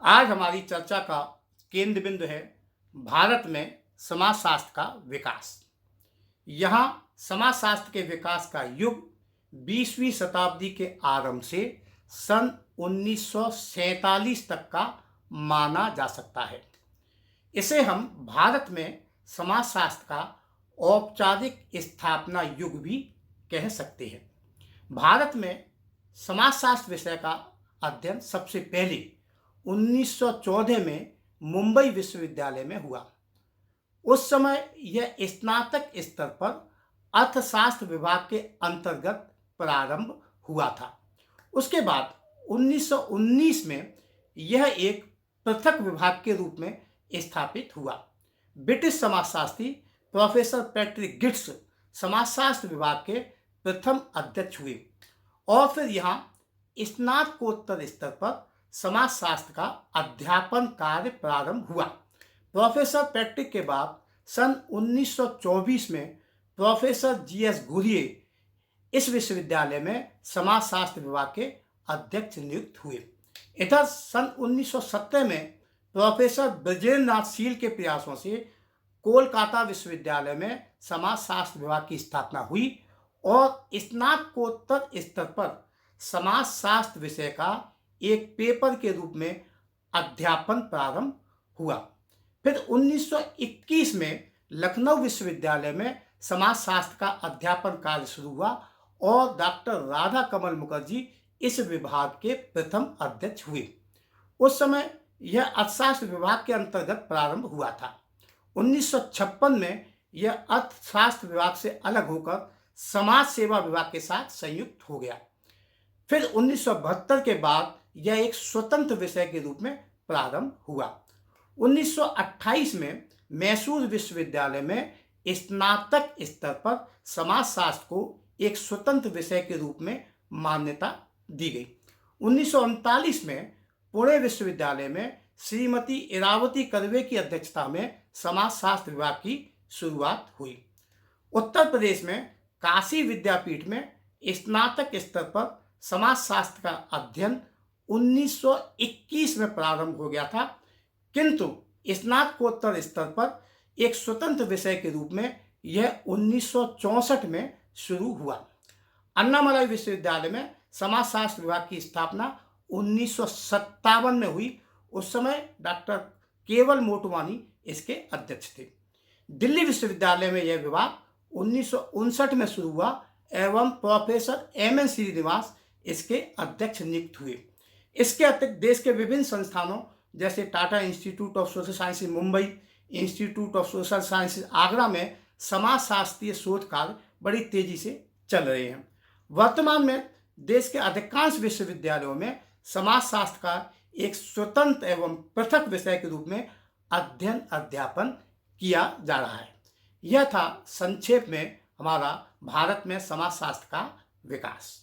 आज हमारी चर्चा का केंद्र बिंदु है भारत में समाजशास्त्र का विकास। यहाँ समाजशास्त्र के विकास का युग 20वीं शताब्दी के आरंभ से सन 1947 तक का माना जा सकता है। इसे हम भारत में समाजशास्त्र का औपचारिक स्थापना युग भी कह सकते हैं। भारत में समाजशास्त्र विषय का अध्ययन सबसे पहले 1914 में मुंबई विश्वविद्यालय में हुआ। उस समय यह स्नातक स्तर पर अर्थशास्त्र विभाग के अंतर्गत प्रारंभ हुआ था। उसके बाद 1919 में यह एक पृथक विभाग के रूप में स्थापित हुआ। ब्रिटिश समाजशास्त्री प्रोफेसर पैट्रिक गिट्स समाजशास्त्र विभाग के प्रथम अध्यक्ष हुए और फिर यहाँ स्नातकोत्तर स्तर पर समाजशास्त्र का अध्यापन कार्य प्रारंभ हुआ। प्रोफेसर पैट्रिक के बाद सन 1924 में प्रोफेसर जीएस घुरिये इस विश्वविद्यालय में समाजशास्त्र विभाग के अध्यक्ष नियुक्त हुए। इधर सन 1970 में प्रोफेसर ब्रजेंद्र नाथ शील के प्रयासों से कोलकाता विश्वविद्यालय में समाजशास्त्र विभाग की स्थापना हुई और स्नातकोत्तर स्तर पर समाजशास्त्र विषय का एक पेपर के रूप में अध्यापन प्रारंभ हुआ। फिर 1921 में लखनऊ विश्वविद्यालय में समाजशास्त्र का अध्यापन कार्य शुरू हुआ और डॉक्टर राधा कमल मुखर्जी इस विभाग के प्रथम अध्यक्ष हुए। उस समय यह अर्थशास्त्र विभाग के अंतर्गत प्रारंभ हुआ था। 1956 में यह अर्थशास्त्र विभाग से अलग होकर समाज सेवा विभाग के साथ संयुक्त हो गया। फिर 1972 के बाद यह एक स्वतंत्र विषय के रूप में प्रारंभ हुआ। 1928 में मैसूर विश्वविद्यालय में स्नातक स्तर पर समाजशास्त्र को एक स्वतंत्र विषय के रूप में मान्यता दी गई। 1939 में पुणे विश्वविद्यालय में श्रीमती इरावती कर्वे की अध्यक्षता में समाजशास्त्र विभाग की शुरुआत हुई। उत्तर प्रदेश में काशी विद्यापीठ में स्नातक स्तर पर समाजशास्त्र का अध्ययन 1921 में प्रारंभ हो गया था, किंतु स्नातकोत्तर स्तर पर एक स्वतंत्र विषय के रूप में यह 1964 में शुरू हुआ। अन्नामलाई विश्वविद्यालय में समाजशास्त्र विभाग की स्थापना 1957 में हुई। उस समय डॉक्टर केवल मोटवानी इसके अध्यक्ष थे। दिल्ली विश्वविद्यालय में यह विभाग 1959 में शुरू हुआ एवं प्रोफेसर एम.एन. श्रीनिवास इसके अध्यक्ष नियुक्त हुए। इसके अतिरिक्त देश के विभिन्न संस्थानों जैसे Tata institute of social science Mumbai, institute of social science Agra में समाजशास्त्रीय शोध कार्य बड़ी तेजी से चल रहे हैं। वर्तमान में देश के अधिकांश विश्वविद्यालयों में समाजशास्त्र का एक स्वतंत्र एवं पृथक विषय के रूप में अध्ययन अध्यापन किया जा रहा है। यह था संक्षेप में हमारा भारत में समाजशास्त्र का विकास।